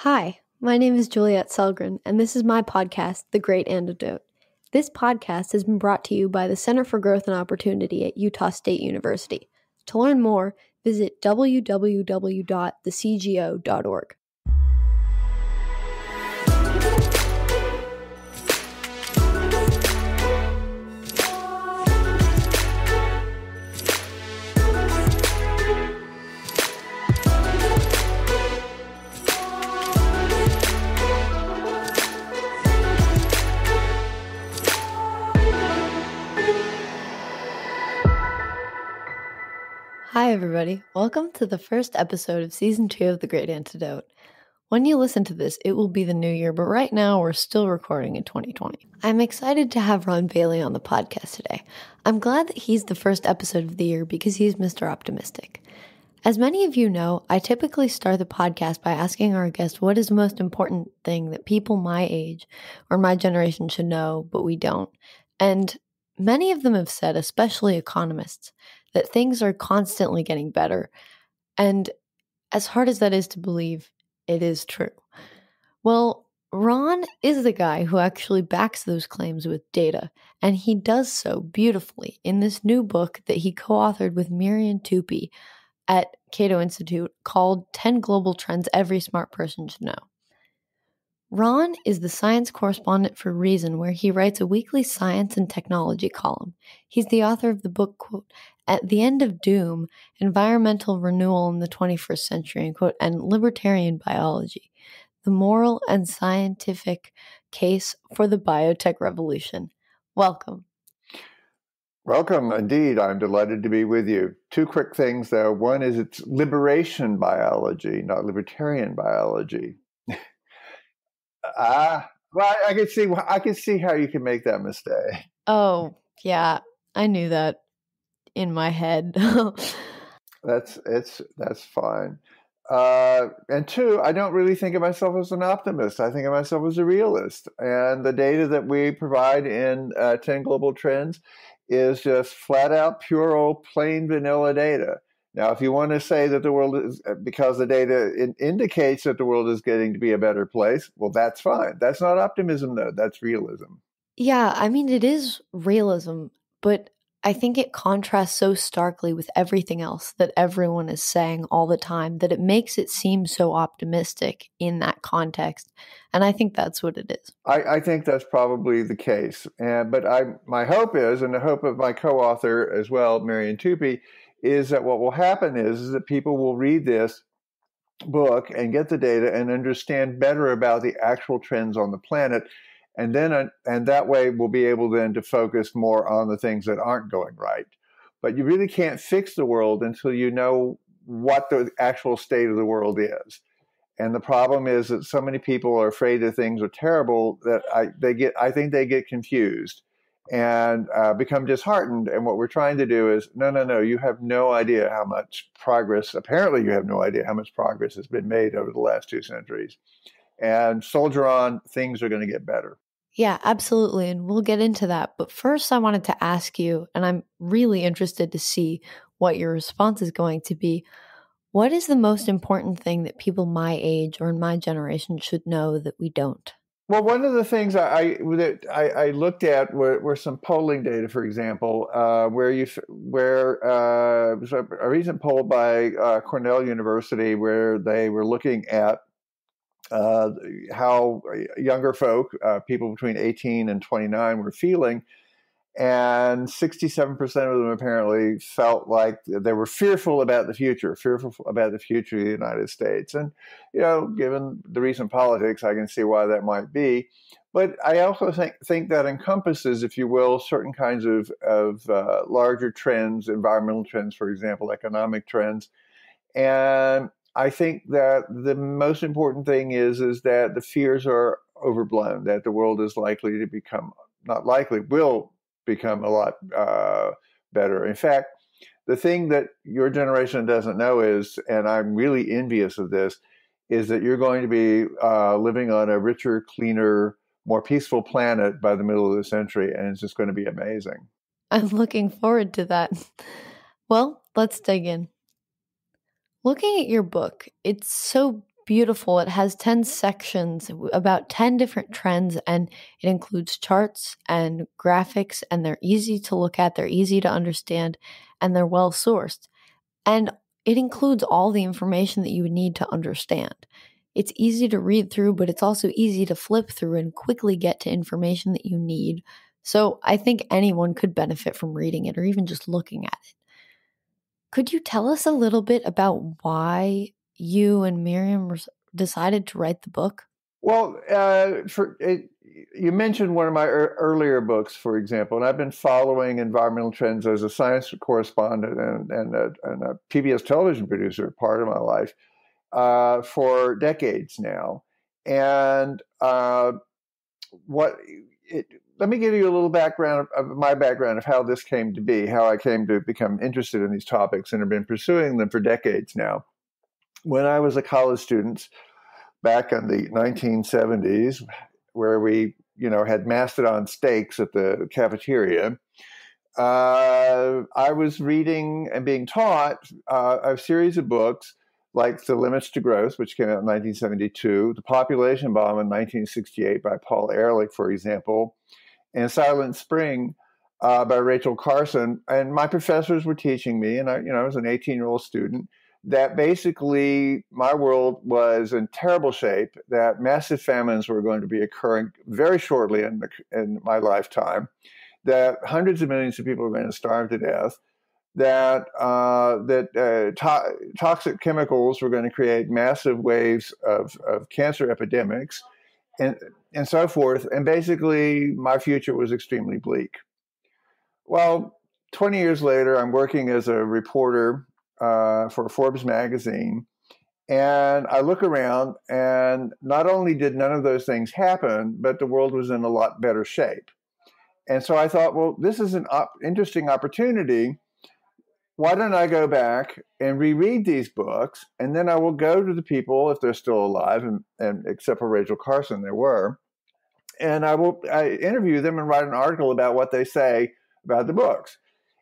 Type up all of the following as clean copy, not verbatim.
Hi, my name is Juliet Selgren, and this is my podcast, The Great Antidote. This podcast has been brought to you by the Center for Growth and Opportunity at Utah State University. To learn more, visit www.thecgo.org. Hi, everybody. Welcome to the first episode of Season 2 of The Great Antidote. When you listen to this, it will be the new year, but right now we're still recording in 2020. I'm excited to have Ron Bailey on the podcast today. I'm glad that he's the first episode of the year because he's Mr. Optimistic. As many of you know, I typically start the podcast by asking our guest what is the most important thing that people my age or my generation should know, but we don't. And many of them have said, especially economists, that things are constantly getting better. And as hard as that is to believe, it is true. Well, Ron is the guy who actually backs those claims with data, and he does so beautifully in this new book that he co-authored with Miriam Tupy at Cato Institute called 10 Global Trends Every Smart Person Should Know. Ron is the science correspondent for Reason, where he writes a weekly science and technology column. He's the author of the book, quote, At the End of Doom, Environmental Renewal in the 21st Century, quote, and Libertarian Biology, the Moral and Scientific Case for the Biotech Revolution. Welcome. Welcome, indeed. I'm delighted to be with you. Two quick things, though. One is it's liberation biology, not libertarian biology. Well, I can see how you can make that mistake. Oh, yeah, I knew that in my head. That's fine. And two, I don't really think of myself as an optimist. I think of myself as a realist. And the data that we provide in 10 Global Trends is just flat out, pure old, plain vanilla data. Now, if you want to say that the world is, because the data indicates that the world is getting to be a better place, well, that's fine. That's not optimism, though. That's realism. Yeah, I mean, it is realism, but I think it contrasts so starkly with everything else that everyone is saying all the time that it makes it seem so optimistic in that context. And I think that's what it is. I think that's probably the case. But my hope is, and the hope of my co-author as well, Miriam Tupy, is that what will happen is that people will read this book and get the data and understand better about the actual trends on the planet. And that way we'll be able then to focus more on the things that aren't going right. But you really can't fix the world until you know what the actual state of the world is. And the problem is that so many people are afraid that things are terrible that I think they get confused and become disheartened. And what we're trying to do is, no, you have no idea how much progress, apparently you have no idea how much progress has been made over the last 2 centuries. And soldier on, things are going to get better. Yeah, absolutely. And we'll get into that. But first, I wanted to ask you, and I'm really interested to see what your response is going to be. What is the most important thing that people my age or in my generation should know that we don't? Well, one of the things I looked at were some polling data, for example, where it was a recent poll by Cornell University where they were looking at how younger folk, people between 18 and 29, were feeling. And 67% of them apparently felt like they were fearful about the future of the United States. And, given the recent politics, I can see why that might be. But I also think that encompasses, if you will, certain kinds of larger trends, environmental trends, for example, economic trends. And I think that the most important thing is that the fears are overblown, that the world is likely to become, not likely, will become a lot better. In fact, the thing that your generation doesn't know is, and I'm really envious of this, is that you're going to be living on a richer, cleaner, more peaceful planet by the middle of the century, and it's just going to be amazing. I'm looking forward to that. Well, let's dig in. Looking at your book, it's so beautiful. It has 10 sections, about 10 different trends, and it includes charts and graphics, and they're easy to look at, they're easy to understand, and they're well sourced. And it includes all the information that you would need to understand. It's easy to read through, but it's also easy to flip through and quickly get to information that you need. So I think anyone could benefit from reading it or even just looking at it. Could you tell us a little bit about why you and Miriam decided to write the book? Well, you mentioned one of my earlier books, for example, and I've been following environmental trends as a science correspondent and a PBS television producer, part of my life, for decades now. And let me give you a little background of my background of how this came to be, how I came to become interested in these topics and have been pursuing them for decades now. When I was a college student back in the 1970s, where we, had mastodon steaks at the cafeteria, I was reading and being taught a series of books like The Limits to Growth, which came out in 1972, The Population Bomb in 1968 by Paul Ehrlich, for example, and Silent Spring by Rachel Carson. And my professors were teaching me, and I was an 18-year-old student, that basically my world was in terrible shape, that massive famines were going to be occurring very shortly in my lifetime, that hundreds of millions of people were going to starve to death, that toxic chemicals were going to create massive waves of cancer epidemics, and so forth. And basically, my future was extremely bleak. Well, 20 years later, I'm working as a reporter for Forbes magazine, and I look around, and not only did none of those things happen, but the world was in a lot better shape. And so I thought, well, this is an interesting opportunity. Why don't I go back and reread these books, and then I will go to the people, if they're still alive, and except for Rachel Carson, there were, and I interview them and write an article about what they say about the books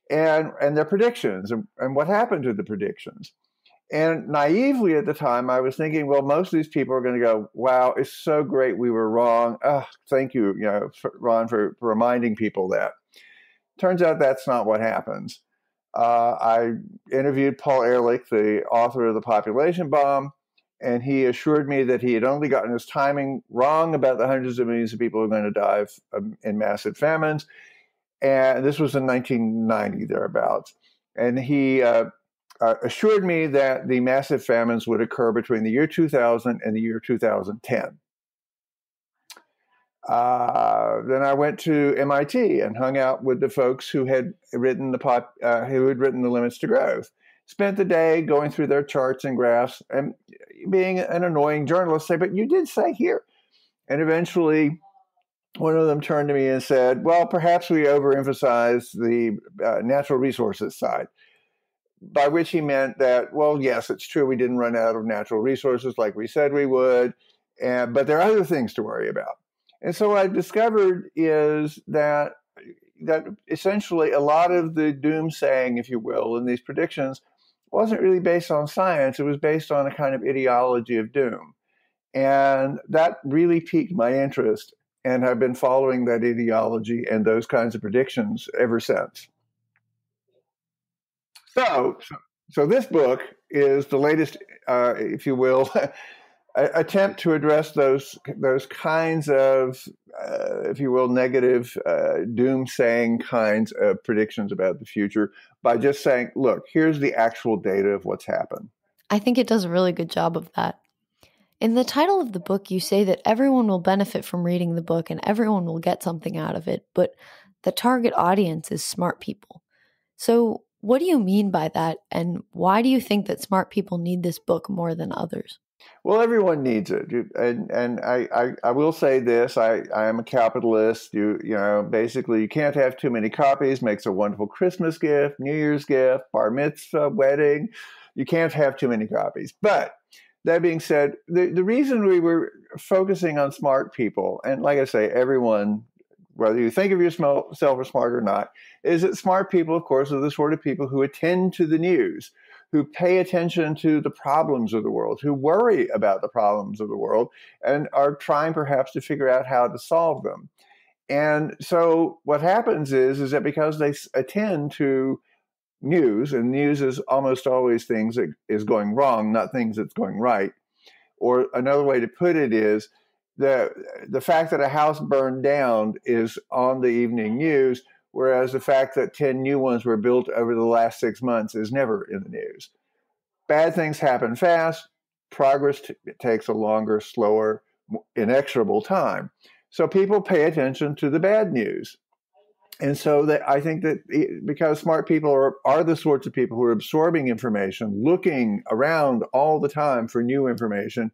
and their predictions and what happened to the predictions. And naively at the time, I was thinking, well, most of these people are going to go, wow, it's so great we were wrong. Oh, thank you, Ron, for reminding people that. Turns out that's not what happens. I interviewed Paul Ehrlich, the author of The Population Bomb, and he assured me that he had only gotten his timing wrong about the hundreds of millions of people who are going to die in massive famines. And this was in 1990, thereabouts. And he assured me that the massive famines would occur between the year 2000 and the year 2010. Then I went to MIT and hung out with the folks who had written The Limits to Growth. Spent the day going through their charts and graphs and being an annoying journalist, say, but you did say here. And eventually, one of them turned to me and said, well, perhaps we overemphasize the natural resources side. By which he meant that, well, yes, it's true, we didn't run out of natural resources like we said we would, but there are other things to worry about. And so what I discovered is that essentially a lot of the doomsaying, if you will, in these predictions wasn't really based on science. It was based on a kind of ideology of doom. And that really piqued my interest, and I've been following that ideology and those kinds of predictions ever since. So this book is the latest, if you will, attempt to address those kinds of, if you will, negative, doomsaying kinds of predictions about the future by just saying, look, here's the actual data of what's happened. I think it does a really good job of that. In the title of the book, you say that everyone will benefit from reading the book and everyone will get something out of it, but the target audience is smart people. So what do you mean by that, and why do you think that smart people need this book more than others? Well, everyone needs it, and I will say this: I am a capitalist. Basically, you can't have too many copies. Makes a wonderful Christmas gift, New Year's gift, bar mitzvah, wedding. You can't have too many copies. But that being said, the reason we were focusing on smart people, and like I say, everyone, whether you think of yourself as smart or not, is that smart people, of course, are the sort of people who attend to the news, who pay attention to the problems of the world, who worry about the problems of the world, and are trying perhaps to figure out how to solve them. And so what happens is that because they attend to news, and news is almost always things that is going wrong, not things that's going right. Or another way to put it is the fact that a house burned down is on the evening news, whereas the fact that 10 new ones were built over the last 6 months is never in the news. Bad things happen fast. Progress takes a longer, slower, inexorable time. So people pay attention to the bad news. And so I think that because smart people are the sorts of people who are absorbing information, looking around all the time for new information,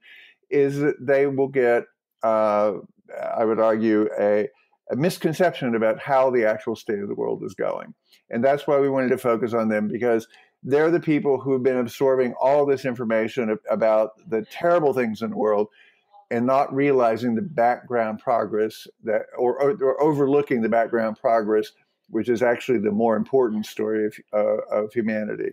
is that they will get, I would argue, a misconception about how the actual state of the world is going. And that's why we wanted to focus on them, because they're the people who have been absorbing all this information about the terrible things in the world and not realizing the background progress or overlooking the background progress, which is actually the more important story of humanity.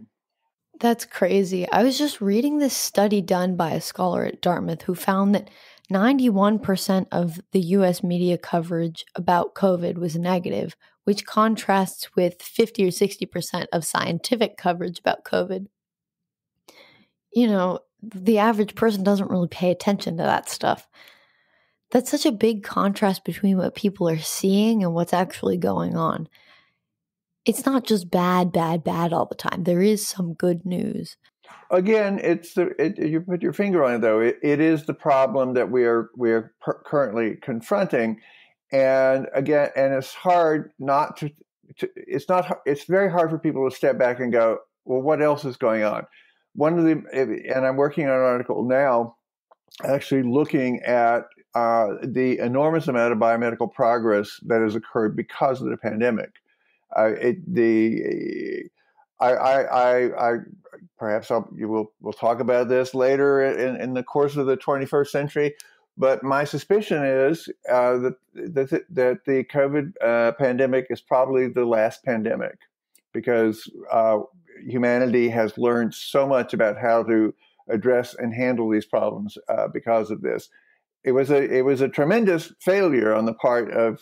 That's crazy. I was just reading this study done by a scholar at Dartmouth who found that 91% of the US media coverage about COVID was negative, which contrasts with 50 or 60% of scientific coverage about COVID. You know, the average person doesn't really pay attention to that stuff. That's such a big contrast between what people are seeing and what's actually going on. It's not just bad, bad, bad all the time. There is some good news. Again, you put your finger on it, though. It is the problem that we are currently confronting, and again, and it's hard not to. It's very hard for people to step back and go, well, what else is going on? And I'm working on an article now, actually looking at the enormous amount of biomedical progress that has occurred because of the pandemic. Perhaps we'll talk about this later in the course of the 21st century. But my suspicion is that the COVID pandemic is probably the last pandemic, because humanity has learned so much about how to address and handle these problems because of this. It was a tremendous failure on the part of,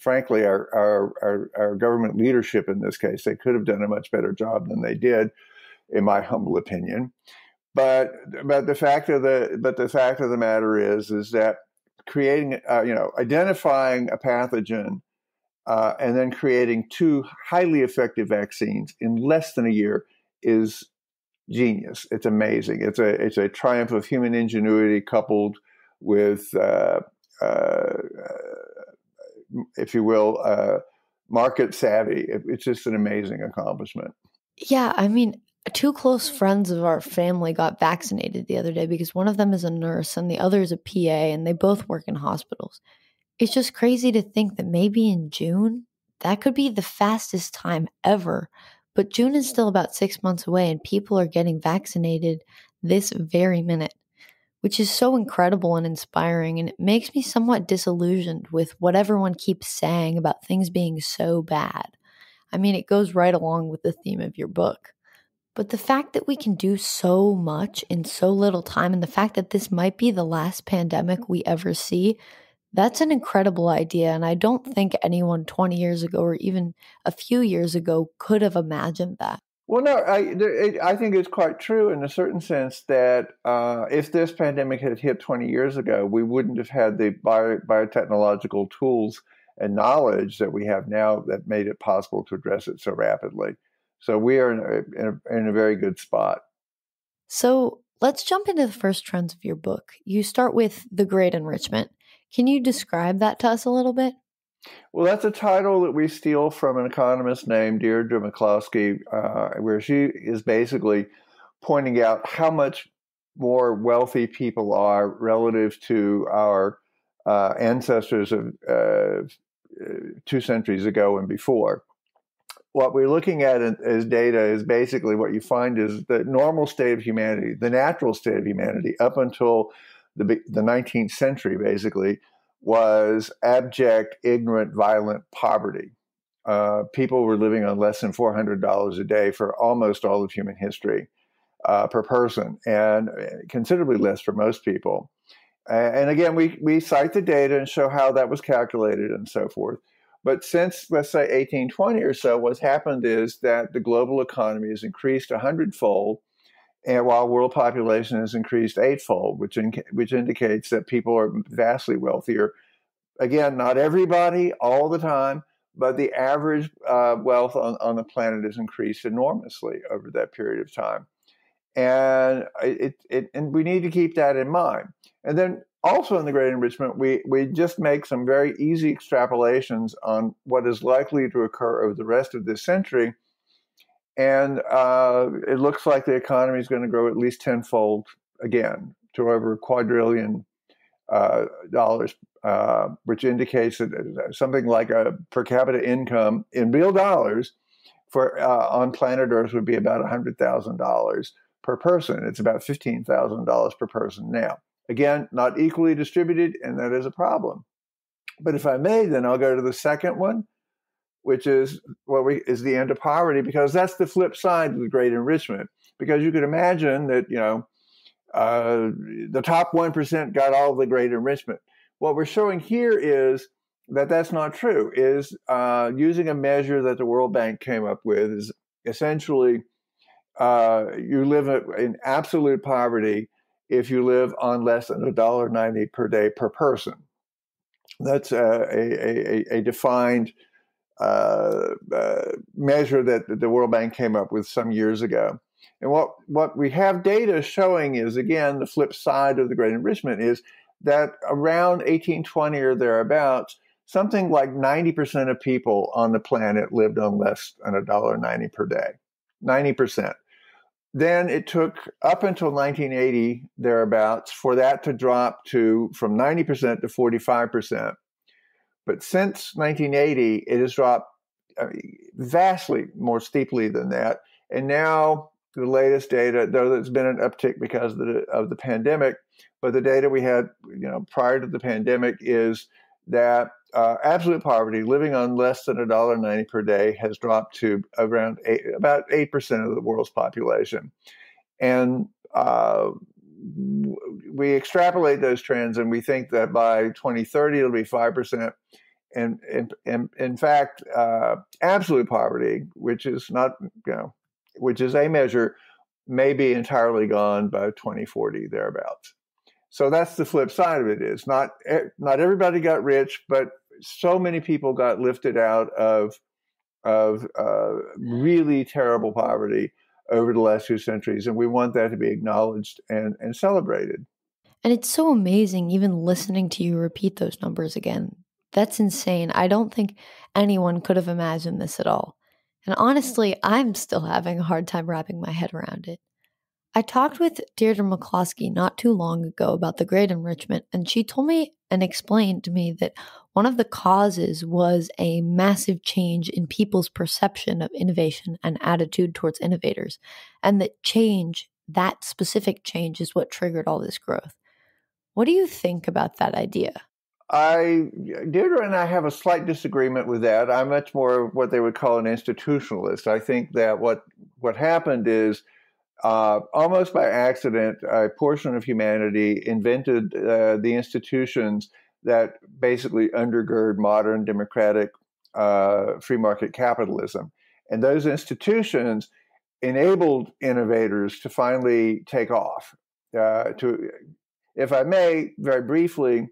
frankly, our government leadership in this case. They could have done a much better job than they did, in my humble opinion. But the fact of the matter is that creating, identifying a pathogen and then creating 2 highly effective vaccines in less than a year is genius. It's amazing. It's a triumph of human ingenuity coupled with, if you will, market savvy. It's just an amazing accomplishment. Yeah, I mean, 2 close friends of our family got vaccinated the other day because one of them is a nurse and the other is a PA, and they both work in hospitals. It's just crazy to think that maybe in June, that could be the fastest time ever. But June is still about 6 months away, and people are getting vaccinated this very minute, which is so incredible and inspiring. And it makes me somewhat disillusioned with what everyone keeps saying about things being so bad. I mean, it goes right along with the theme of your book. But the fact that we can do so much in so little time, and the fact that this might be the last pandemic we ever see, that's an incredible idea. And I don't think anyone 20 years ago or even a few years ago could have imagined that. Well, no, I think it's quite true in a certain sense that if this pandemic had hit 20 years ago, we wouldn't have had the biotechnological tools and knowledge that we have now that made it possible to address it so rapidly. So we are in a very good spot. So let's jump into the first trends of your book. You start with the Great Enrichment. Can you describe that to us a little bit? Well, that's a title that we steal from an economist named Deirdre McCloskey, where she is basically pointing out how much more wealthy people are relative to our ancestors of 2 centuries ago and before. What we're looking at as data is basically what you find is the normal state of humanity, the natural state of humanity, up until the 19th century, basically, was abject, ignorant, violent poverty. People were living on less than $400 a day for almost all of human history. per person, and considerably less for most people. And again, we cite the data and show how that was calculated and so forth. But since, let's say, 1820 or so, what's happened is that the global economy has increased 100-fold, and while world population has increased 8-fold, which indicates that people are vastly wealthier. Again, not everybody all the time, but the average wealth on the planet has increased enormously over that period of time. And and we need to keep that in mind. And then also in the Great Enrichment, we just make some very easy extrapolations on what is likely to occur over the rest of this century. And it looks like the economy is going to grow at least 10-fold again to over $250 billion, which indicates that something like a per capita income in real dollars for on planet Earth would be about $100,000 per person. It's about $15,000 per person now. Again, not equally distributed, and that is a problem. But if I may, then I'll go to the second one, which is is the end of poverty, because that's the flip side of the Great Enrichment. Because you could imagine that, the top 1% got all the Great Enrichment. What we're showing here is that that's not true. Is using a measure that the World Bank came up with is essentially you live in absolute poverty if you live on less than $1.90 per day per person. That's a defined measure that the World Bank came up with some years ago. And what we have data showing is, again, the flip side of the Great Enrichment is that around 1820 or thereabouts, something like 90% of people on the planet lived on less than $1.90 per day. 90%. Then it took up until 1980 thereabouts for that to drop from 90% to 45%. But since 1980, it has dropped vastly more steeply than that. And now the latest data, though there's been an uptick because of the pandemic, but the data we had prior to the pandemic is that absolute poverty, living on less than $1.90 per day, has dropped to about 8% of the world's population. And we extrapolate those trends, and we think that by 2030 it'll be 5%. And in fact, absolute poverty, which is a measure, may be entirely gone by 2040 thereabouts. So that's the flip side of it. Is not everybody got rich, but so many people got lifted out of really terrible poverty over the last 2 centuries, and we want that to be acknowledged and celebrated. And it's so amazing even listening to you repeat those numbers again. That's insane. I don't think anyone could have imagined this at all. And honestly, I'm still having a hard time wrapping my head around it. I talked with Deirdre McCloskey not too long ago about the Great Enrichment, and she told me and explained to me that one of the causes was a massive change in people's perception of innovation and attitude towards innovators, and that specific change is what triggered all this growth. What do you think about that idea? Deirdre and I have a slight disagreement with that. I'm much more what they would call an institutionalist. I think that what happened is almost by accident, a portion of humanity invented the institutions that basically undergird modern democratic free market capitalism. And those institutions enabled innovators to finally take off. If I may, very briefly,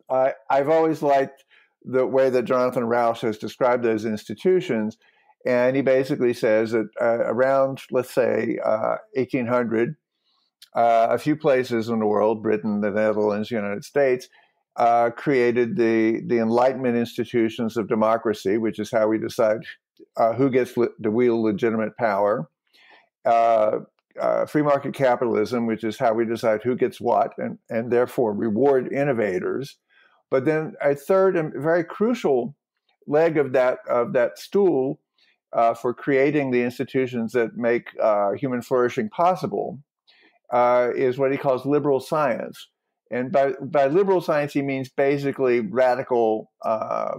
I've always liked the way that Jonathan Rauch has described those institutions. And he basically says that around, let's say, 1800, a few places in the world, Britain, the Netherlands, the United States, created the Enlightenment institutions of democracy, which is how we decide who gets to wield legitimate power. Free market capitalism, which is how we decide who gets what, and therefore reward innovators. But then a third and very crucial leg of that stool for creating the institutions that make human flourishing possible is what he calls liberal science. And by liberal science, he means basically radical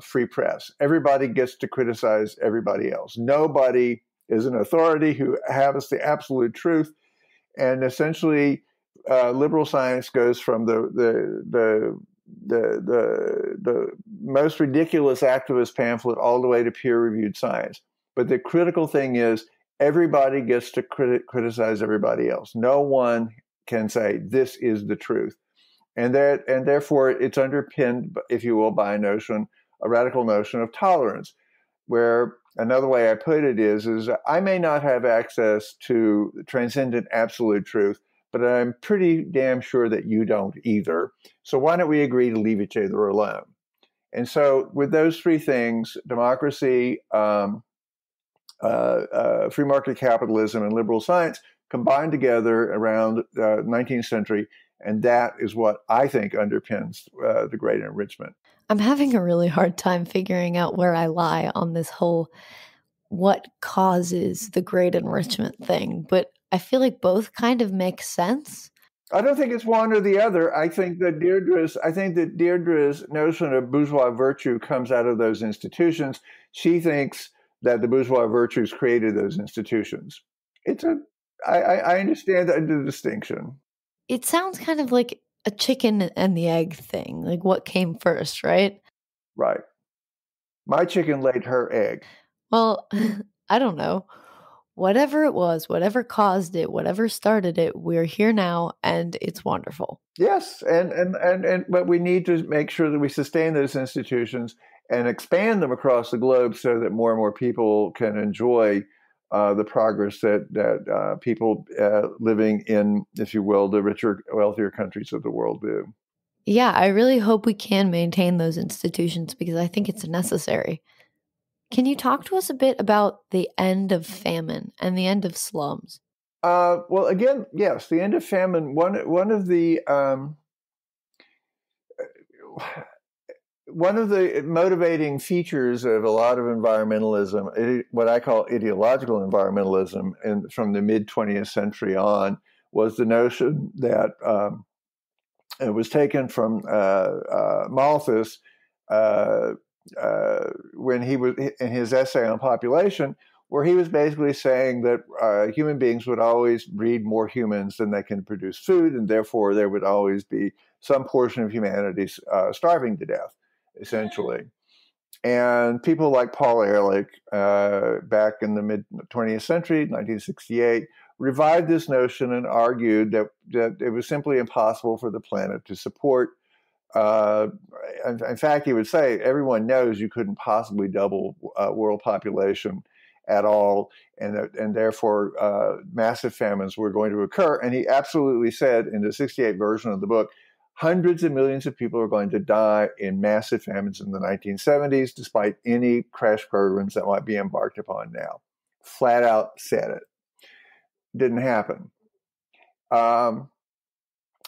free press. Everybody gets to criticize everybody else. Nobody is an authority who has the absolute truth. And essentially, liberal science goes from the most ridiculous activist pamphlet all the way to peer-reviewed science. But the critical thing is everybody gets to criticize everybody else. No one can say this is the truth, and therefore it's underpinned, if you will, by a radical notion of tolerance, where another way I put it is I may not have access to transcendent absolute truth, but I'm pretty damn sure that you don't either. So why don't we agree to leave each other alone? And so with those three things, democracy, free market capitalism, and liberal science combined together around the 19th century, and that is what I think underpins the Great Enrichment. I'm having a really hard time figuring out where I lie on this whole what causes the Great Enrichment thing, but I feel like both kind of make sense. I don't think it's one or the other. I think that Deirdre's notion of bourgeois virtue comes out of those institutions. She thinks that the bourgeois virtues created those institutions. I understand the distinction. It sounds kind of like a chicken and the egg thing, like what came first, right? Right. My chicken laid her egg. Well, I don't know. Whatever it was, whatever caused it, whatever started it, we're here now and it's wonderful. Yes, but we need to make sure that we sustain those institutions and expand them across the globe so that more and more people can enjoy the progress that people living in, if you will, the richer, wealthier countries of the world do. Yeah, I really hope we can maintain those institutions because I think it's necessary. Can you talk to us a bit about the end of famine and the end of slums? Well, again, yes, the end of famine. One of the motivating features of a lot of environmentalism, what I call ideological environmentalism, and from the mid 20th century on, was the notion that it was taken from Malthus. When he was in his essay on population, where he was basically saying that human beings would always breed more humans than they can produce food, and therefore there would always be some portion of humanity starving to death, essentially. And people like Paul Ehrlich, back in the mid 20th century, 1968, revived this notion and argued that it was simply impossible for the planet to support. In fact, he would say everyone knows you couldn't possibly double world population at all, and therefore massive famines were going to occur. And he absolutely said in the 68 version of the book, hundreds of millions of people are going to die in massive famines in the 1970s, despite any crash programs that might be embarked upon now. Flat out said it. Didn't happen.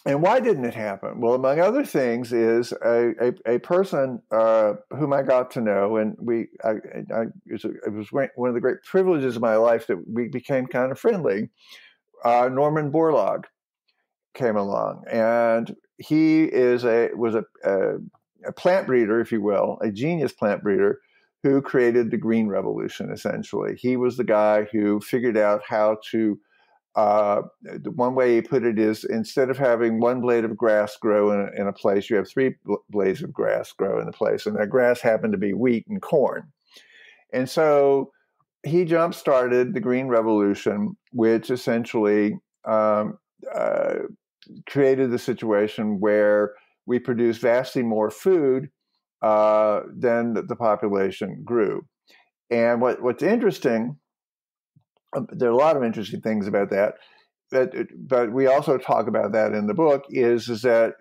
And why didn't it happen? Well, among other things, is a person whom I got to know, and it was one of the great privileges of my life that we became kind of friendly. Norman Borlaug came along, and he was a plant breeder, if you will, a genius plant breeder who created the Green Revolution. Essentially, he was the guy who figured out how to. The one way he put it is, instead of having one blade of grass grow in a place, you have three blades of grass grow in a place, and that grass happened to be wheat and corn. And so he jump-started the Green Revolution, which essentially created the situation where we produce vastly more food than the population grew. And what's interesting, there are a lot of interesting things about that, but we also talk about that in the book, is that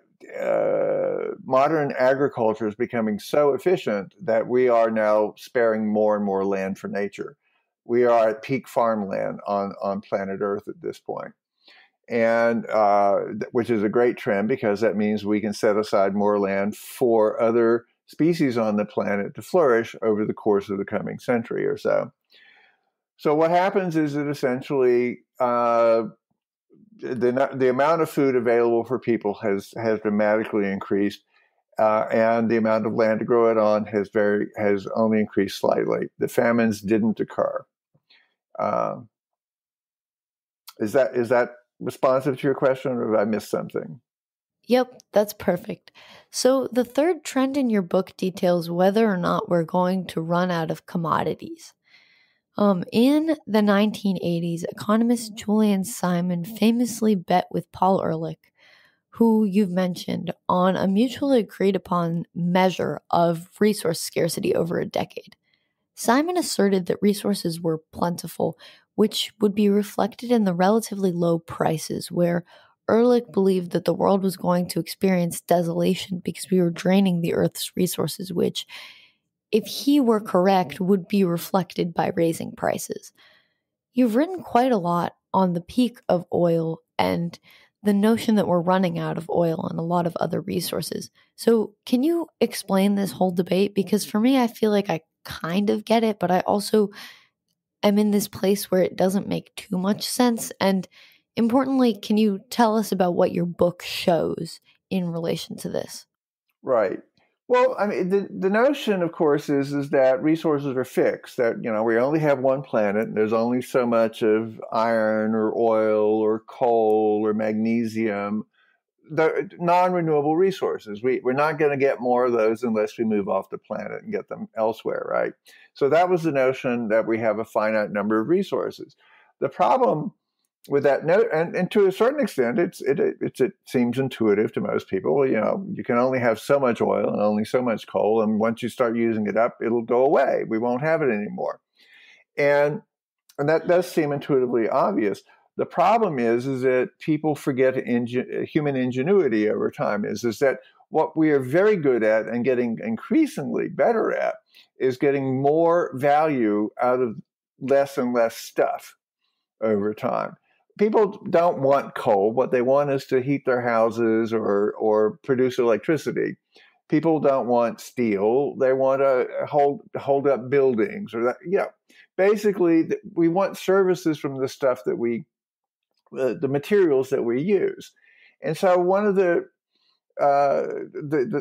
modern agriculture is becoming so efficient that we are now sparing more and more land for nature. We are at peak farmland on planet Earth at this point, and which is a great trend, because that means we can set aside more land for other species on the planet to flourish over the course of the coming century or so. So what happens is that essentially the amount of food available for people has dramatically increased, and the amount of land to grow it on has only increased slightly. The famines didn't occur. Is that responsive to your question, or have I missed something? Yep, that's perfect. So the third trend in your book details whether or not we're going to run out of commodities. In the 1980s, economist Julian Simon famously bet with Paul Ehrlich, who you've mentioned, on a mutually agreed upon measure of resource scarcity over a decade. Simon asserted that resources were plentiful, which would be reflected in the relatively low prices, where Ehrlich believed that the world was going to experience desolation because we were draining the Earth's resources, which, if he were correct, would be reflected by raising prices. You've written quite a lot on the peak of oil and the notion that we're running out of oil and a lot of other resources. So, can you explain this whole debate? Because for me, I feel like I kind of get it, but I also am in this place where it doesn't make too much sense. And importantly, can you tell us about what your book shows in relation to this? Right. Well, I mean, the notion, of course, is that resources are fixed, that, we only have one planet, and there's only so much of iron or oil or coal or magnesium, the non-renewable resources. We're not going to get more of those unless we move off the planet and get them elsewhere, right? So that was the notion, that we have a finite number of resources. The problem with that note, and to a certain extent, it seems intuitive to most people. You can only have so much oil and only so much coal, and once you start using it up, it'll go away. We won't have it anymore, and that does seem intuitively obvious. The problem is that people forget human ingenuity over time. Is that what we are very good at and getting increasingly better at is getting more value out of less and less stuff over time. People don't want coal. What they want is to heat their houses or produce electricity. People don't want steel. They want to hold up buildings or that. Basically, we want services from the stuff that the materials that we use. And so one of the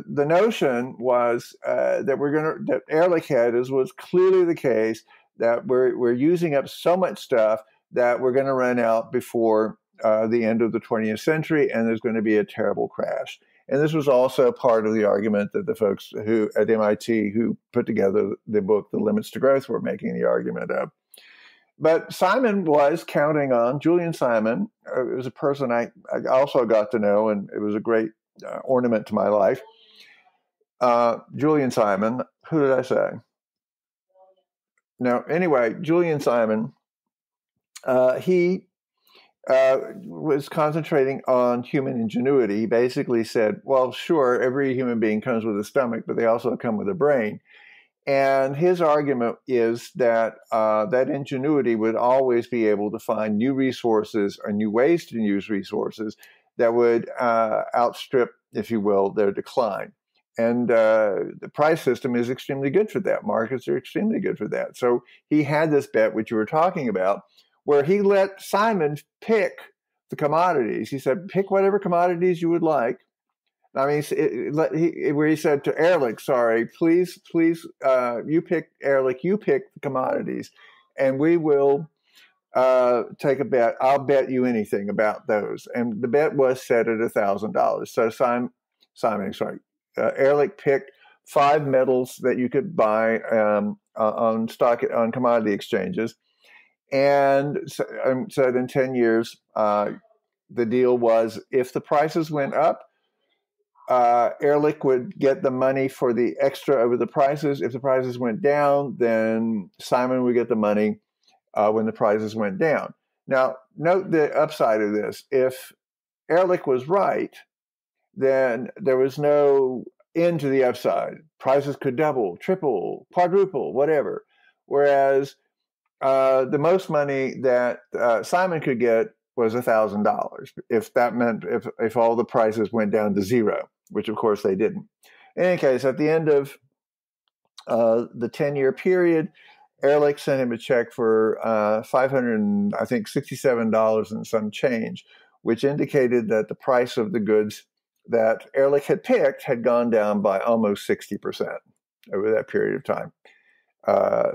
notion was that Ehrlich had, as was clearly the case, that we're using up so much stuff that we're going to run out before the end of the 20th century, and there's going to be a terrible crash. And this was also part of the argument that the folks who at MIT who put together the book, The Limits to Growth, were making the argument of. But Simon was counting on, Julian Simon, it was a person I also got to know, and it was a great ornament to my life. Julian Simon, who did I say? No, anyway, Julian Simon, he was concentrating on human ingenuity. He basically said, well, sure, every human being comes with a stomach, but they also come with a brain. And his argument is that that ingenuity would always be able to find new resources or new ways to use resources that would outstrip, if you will, their decline. And the price system is extremely good for that. Markets are extremely good for that. So he had this bet, which you were talking about, where he let Simon pick the commodities. He said, pick whatever commodities you would like. I mean, where he said to Ehrlich, sorry, please, you pick, Ehrlich, you pick the commodities, and we will take a bet. I'll bet you anything about those. And the bet was set at $1,000. So Ehrlich picked 5 metals that you could buy on commodity exchanges, and said in 10 years, the deal was if the prices went up, Ehrlich would get the money for the extra over the prices. If the prices went down, then Simon would get the money when the prices went down. Now, note the upside of this. If Ehrlich was right, then there was no end to the upside. Prices could double, triple, quadruple, whatever. Whereas the most money that Simon could get was $1,000. If that meant if all the prices went down to zero, which of course they didn't. In any case, at the end of the 10-year period, Ehrlich sent him a check for $567 and some change, which indicated that the price of the goods that Ehrlich had picked had gone down by almost 60% over that period of time.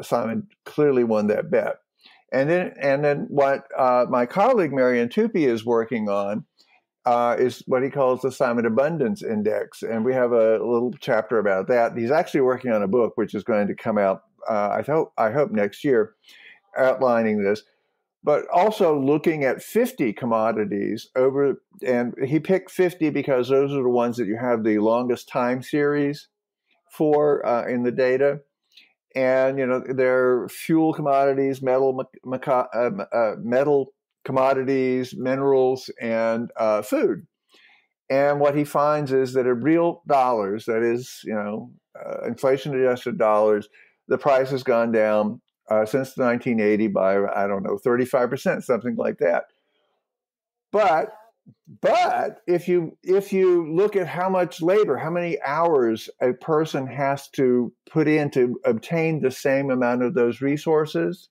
Simon clearly won that bet. And then what my colleague Marian Tupy is working on is what he calls the Simon Abundance Index, and we have a little chapter about that. He's actually working on a book which is going to come out, I hope next year, outlining this. But also looking at 50 commodities over, and he picked 50 because those are the ones that you have the longest time series for in the data. And they're fuel commodities, metal commodities, minerals, and food. And what he finds is that in real dollars, that is, inflation-adjusted dollars, the price has gone down since 1980 by, I don't know, 35%, something like that. But if you look at how much labor, how many hours a person has to put in to obtain the same amount of those resources,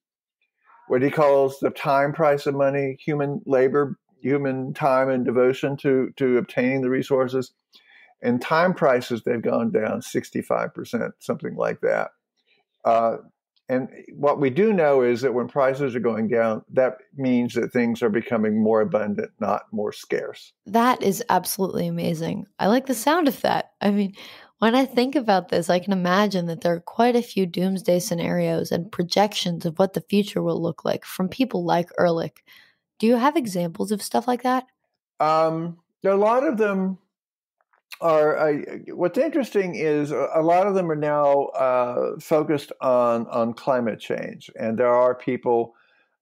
what he calls the time price of money, human labor, human time and devotion to obtaining the resources, and time prices, they've gone down 65%, something like that. And what we do know is that when prices are going down, that means that things are becoming more abundant, not more scarce. That is absolutely amazing. I like the sound of that. I mean, when I think about this, I can imagine that there are quite a few doomsday scenarios and projections of what the future will look like from people like Ehrlich. Do you have examples of stuff like that? A lot of them are. What's interesting is a lot of them are now focused on climate change, and there are people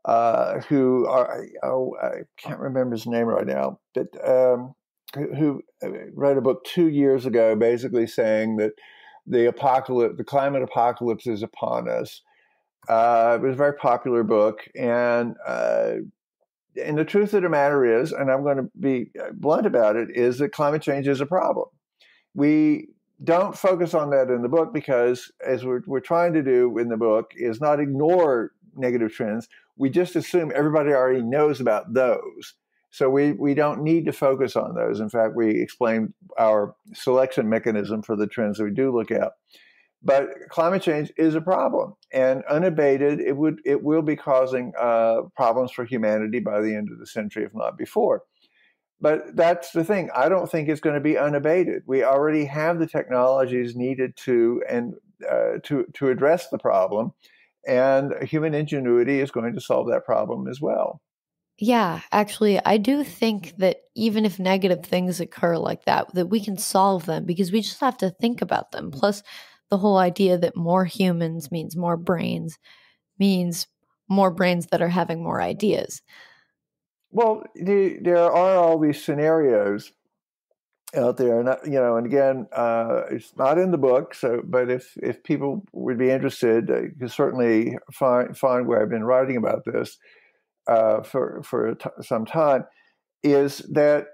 who are. I can't remember his name right now, but who wrote a book 2 years ago, basically saying that the climate apocalypse, is upon us. It was a very popular book, and the truth of the matter is, and I'm going to be blunt about it, is that climate change is a problem. We don't focus on that in the book because, as we're trying to do in the book, is not ignore negative trends. We just assume everybody already knows about those. So we don't need to focus on those. In fact, we explain our selection mechanism for the trends that we do look at. But climate change is a problem, and unabated, it will be causing problems for humanity by the end of the century, if not before. But that's the thing. I don't think it's going to be unabated. We already have the technologies needed to address the problem, and human ingenuity is going to solve that problem as well. Yeah, actually, I do think that even if negative things occur like that we can solve them because we just have to think about them. Plus, the whole idea that more humans means more brains that are having more ideas. Well, there are all these scenarios out there, and again, it's not in the book. So, but if people would be interested, you can certainly find where I've been writing about this for some time. Is that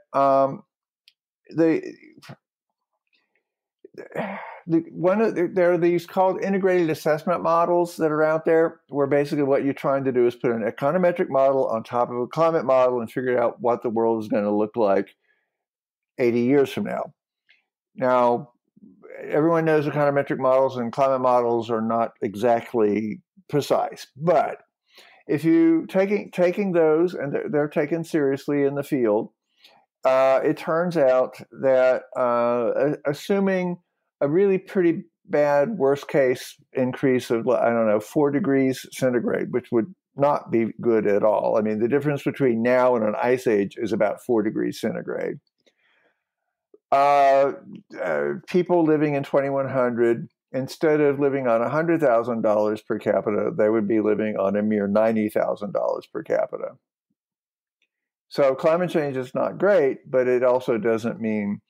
there are these called integrated assessment models that are out there, where basically what you're trying to do is put an econometric model on top of a climate model and figure out what the world is going to look like 80 years from now. Now, everyone knows econometric models and climate models are not exactly precise, but if you taking those, and they're taken seriously in the field, it turns out that assuming a really pretty bad worst case increase of, I don't know, 4 degrees centigrade, which would not be good at all. I mean, the difference between now and an ice age is about 4 degrees centigrade. People living in 2100, instead of living on $100,000 per capita, they would be living on a mere $90,000 per capita. So climate change is not great, but it also doesn't mean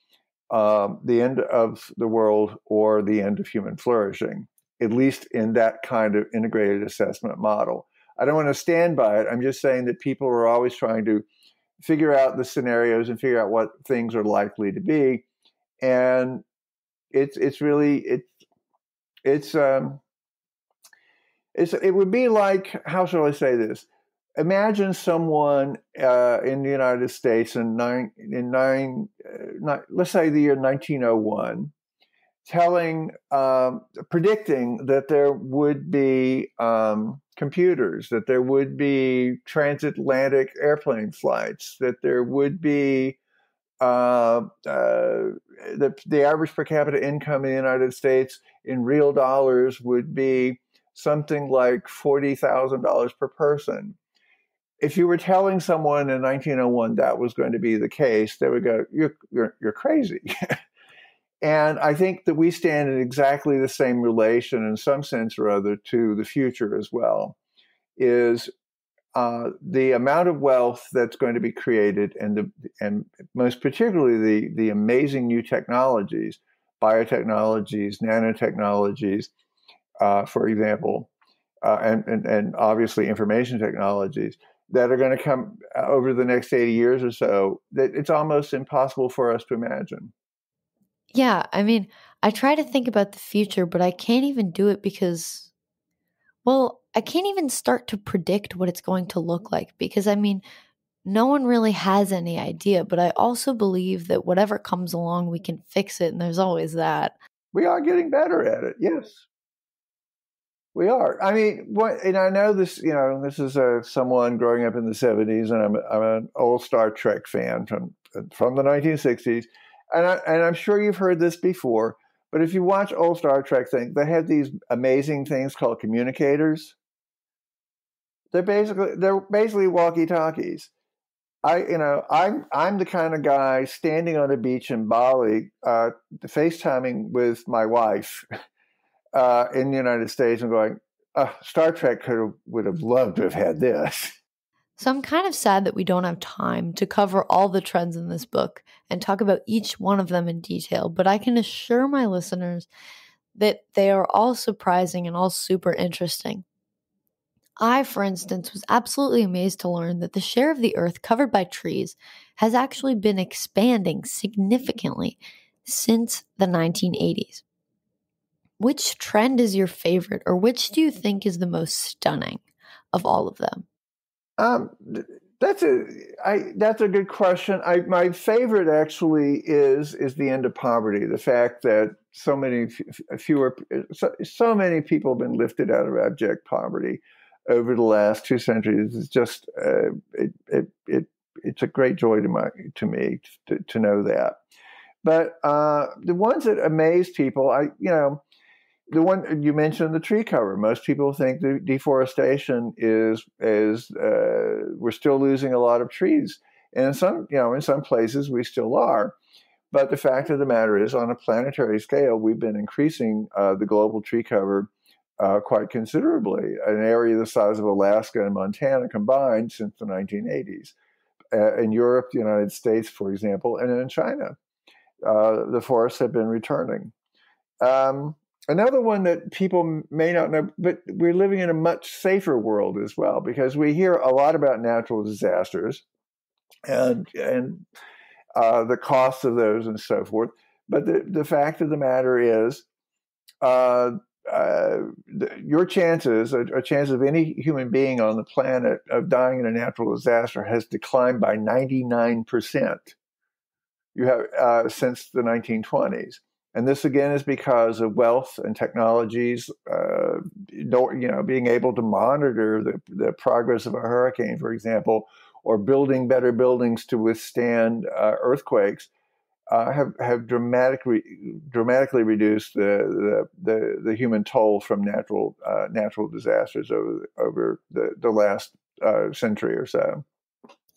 the end of the world or the end of human flourishing, at least in that kind of integrated assessment model. I don't want to stand by it. I'm just saying that people are always trying to figure out the scenarios and figure out what things are likely to be. And it would be like, how shall I say this? Imagine someone in the United States let's say the year 1901, predicting that there would be computers, that there would be transatlantic airplane flights, that there would be the average per capita income in the United States in real dollars would be something like $40,000 per person. If you were telling someone in 1901 that was going to be the case, they would go, "You're crazy." And I think that we stand in exactly the same relation, in some sense or other, to the future as well. Is the amount of wealth that's going to be created, and most particularly the amazing new technologies, biotechnologies, nanotechnologies, for example, and obviously information technologies that are going to come over the next 80 years or so, that it's almost impossible for us to imagine. Yeah, I mean, I try to think about the future, but I can't even do it because, well, I can't even start to predict what it's going to look like because, I mean, no one really has any idea. But I also believe that whatever comes along, we can fix it. And there's always that. We are getting better at it. Yes, we are. I mean, and I know this. This is someone growing up in the '70s, and I'm an old Star Trek fan from the 1960s, and I'm sure you've heard this before. But if you watch old Star Trek things, they have these amazing things called communicators. They're basically walkie-talkies. I'm the kind of guy standing on a beach in Bali, FaceTiming with my wife in the United States, and going, Star Trek would have loved to have had this. So I'm kind of sad that we don't have time to cover all the trends in this book and talk about each one of them in detail, but I can assure my listeners that they are all surprising and all super interesting. I, for instance, was absolutely amazed to learn that the share of the earth covered by trees has actually been expanding significantly since the 1980s. Which trend is your favorite, or which do you think is the most stunning of all of them? Um, that's a good question. My favorite actually is the end of poverty. The fact that so many people have been lifted out of abject poverty over the last 2 centuries is just it's a great joy to me to know that. But the ones that amaze people, the one you mentioned, the tree cover. Most people think the deforestation is we're still losing a lot of trees, and in some places we still are. But the fact of the matter is, on a planetary scale, we've been increasing the global tree cover quite considerably, an area the size of Alaska and Montana combined since the 1980s. In Europe, the United States, for example, and in China, the forests have been returning. Another one that people may not know, but we're living in a much safer world as well, because we hear a lot about natural disasters and the costs of those and so forth. But the fact of the matter is, your chances, a chance of any human being on the planet of dying in a natural disaster has declined by 99%. You have since the 1920s. And this again is because of wealth and technologies, being able to monitor the progress of a hurricane, for example, or building better buildings to withstand earthquakes, have dramatically reduced the human toll from natural disasters over the last century or so.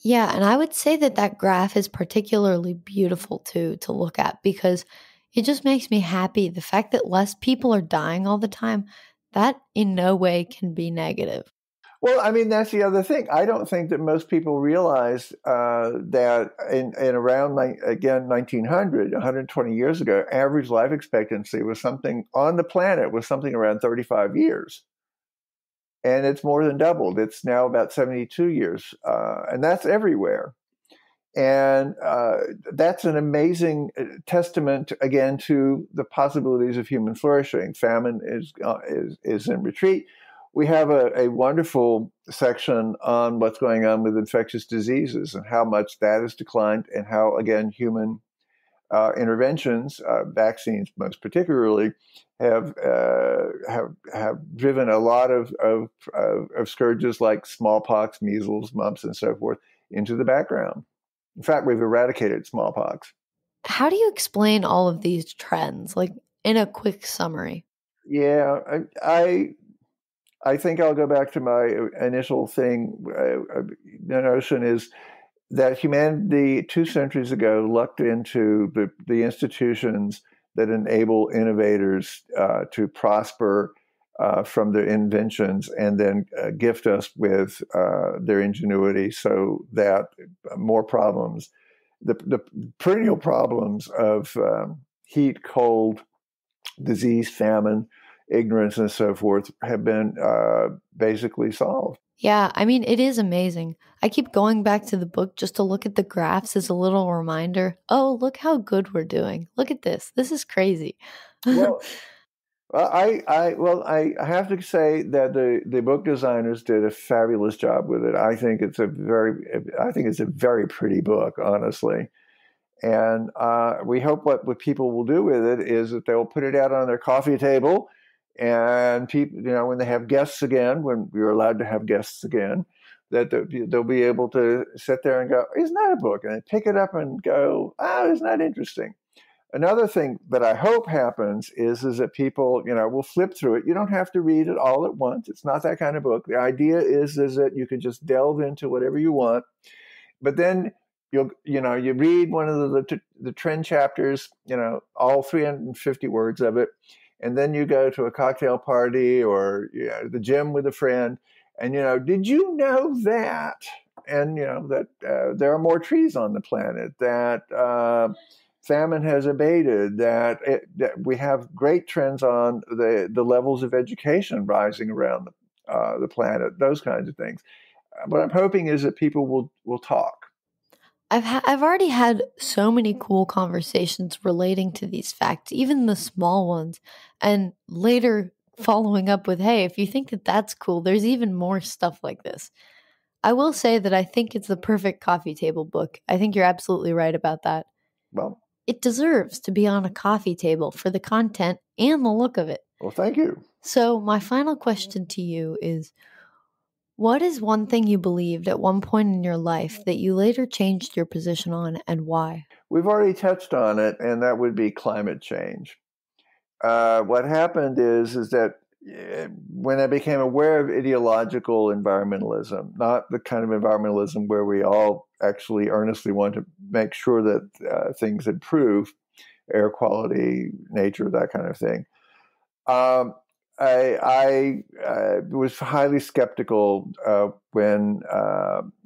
Yeah, and I would say that graph is particularly beautiful to look at because it just makes me happy. The fact that less people are dying all the time, that in no way can be negative. Well, I mean, that's the other thing. I don't think that most people realize that in around, 1900, 120 years ago, average life expectancy was something on the planet was something around 35 years. And it's more than doubled. It's now about 72 years. And that's everywhere. And that's an amazing testament, again, to the possibilities of human flourishing. Famine is in retreat. We have a wonderful section on what's going on with infectious diseases and how much that has declined, and how, again, human interventions, vaccines most particularly, have driven a lot of scourges like smallpox, measles, mumps, and so forth into the background. In fact, we've eradicated smallpox. How do you explain all of these trends, like in a quick summary? Yeah, I think I'll go back to my initial thing. The notion is that humanity 2 centuries ago lucked into the institutions that enable innovators to prosper from their inventions and then gift us with their ingenuity so that more problems, the perennial problems of heat, cold, disease, famine, ignorance, and so forth have been basically solved. Yeah, I mean, it is amazing. I keep going back to the book just to look at the graphs as a little reminder. Oh, look how good we're doing. Look at this. This is crazy. Well, I have to say that the book designers did a fabulous job with it. I think it's a very pretty book, honestly. And we hope what people will do with it is that they'll put it out on their coffee table, and people, when they have guests again, when we're allowed to have guests again, that they'll be able to sit there and go, "Isn't that a book?" And pick it up and go, "Oh, isn't that interesting?" Another thing that I hope happens is that people, will flip through it. You don't have to read it all at once. It's not that kind of book. The idea is that you can just delve into whatever you want, but then you read one of the trend chapters, all 350 words of it, and then you go to a cocktail party or the gym with a friend, and did you know that? And that there are more trees on the planet, that famine has abated, that we have great trends on the levels of education rising around the planet, those kinds of things. What I'm hoping is that people will talk. I've already had so many cool conversations relating to these facts, even the small ones, and later following up with, "Hey, if you think that that's cool, there's even more stuff like this." I will say that I think it's the perfect coffee table book. I think you're absolutely right about that. Well, It deserves to be on a coffee table for the content and the look of it. well, thank you. So, my final question to you is, what is one thing you believed at one point in your life that you later changed your position on, and why? We've already touched on it, and that would be climate change. What happened is that when I became aware of ideological environmentalism, not the kind of environmentalism where we all actually earnestly want to make sure that things improve, air quality, nature, that kind of thing. I was highly skeptical when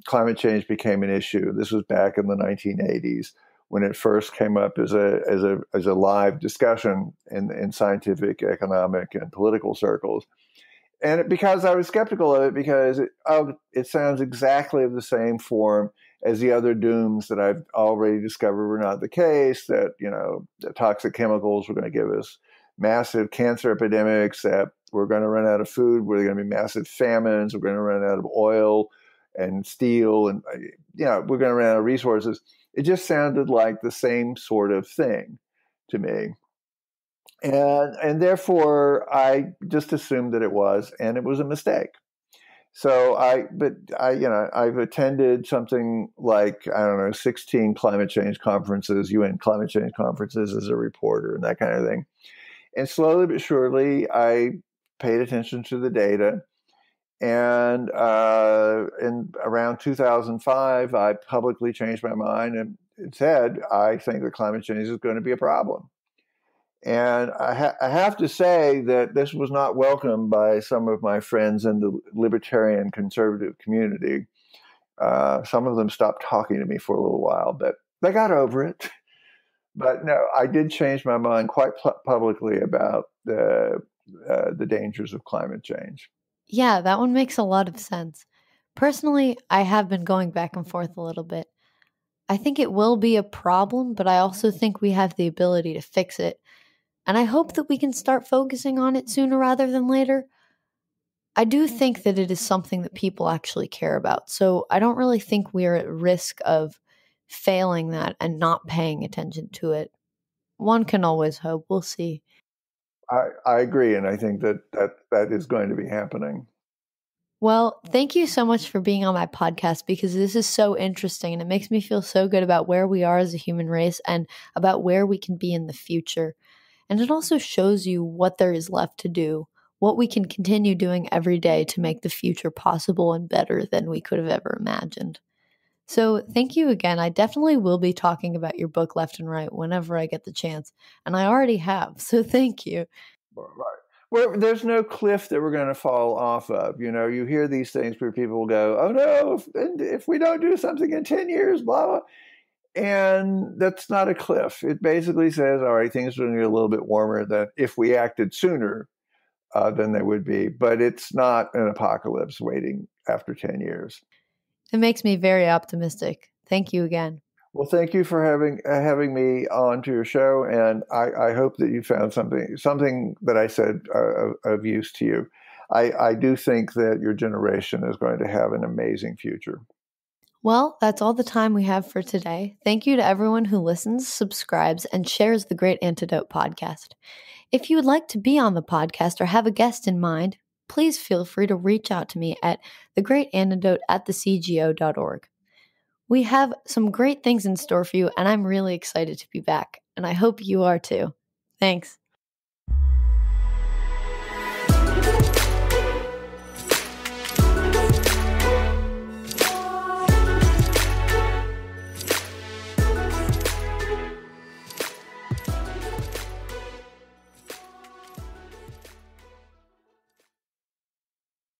climate change became an issue. This was back in the 1980s when it first came up as a live discussion in scientific, economic, and political circles. And because I was skeptical of it, because it sounds exactly of the same form as the other dooms that I've already discovered were not the case. That the toxic chemicals were going to give us massive cancer epidemics, that we're going to run out of food, we're going to be massive famines, we're going to run out of oil and steel, and we're going to run out of resources. It just sounded like the same sort of thing to me. And therefore I just assumed that it was, and it was a mistake. So I've attended something like, I don't know, 16 climate change conferences, UN climate change conferences as a reporter and that kind of thing. And slowly but surely, I paid attention to the data. And in around 2005, I publicly changed my mind and said, I think that climate change is going to be a problem. And I have to say that this was not welcomed by some of my friends in the libertarian conservative community. Some of them stopped talking to me for a little while, but they got over it. But no, I did change my mind quite publicly about the dangers of climate change. Yeah, that one makes a lot of sense. Personally, I have been going back and forth a little bit. I think it will be a problem, but I also think we have the ability to fix it. And I hope that we can start focusing on it sooner rather than later. I do think that it is something that people actually care about. So I don't really think we're at risk of failing that and not paying attention to it. One can always hope. We'll see. I agree, and I think that is going to be happening. Well, thank you so much for being on my podcast, because this is so interesting and it makes me feel so good about where we are as a human race and about where we can be in the future. And it also shows you what there is left to do, what we can continue doing every day to make the future possible and better than we could have ever imagined. So thank you again. I definitely will be talking about your book Left and Right whenever I get the chance, and I already have, so thank you. Right. Well, there's no cliff that we're going to fall off of. You know, you hear these things where people go, "Oh no, if we don't do something in 10 years, blah blah," and that's not a cliff. It basically says, "All right, things are going to get a little bit warmer than if we acted sooner than they would be," but it's not an apocalypse waiting after 10 years. It makes me very optimistic. Thank you again. Well, thank you for having me on to your show, and I hope that you found something that I said of use to you. I do think that your generation is going to have an amazing future. Well, that's all the time we have for today. Thank you to everyone who listens, subscribes, and shares the Great Antidote podcast. If you would like to be on the podcast or have a guest in mind, please feel free to reach out to me at thegreatantidote@thecgo.org. We have some great things in store for you, and I'm really excited to be back, and I hope you are too. Thanks.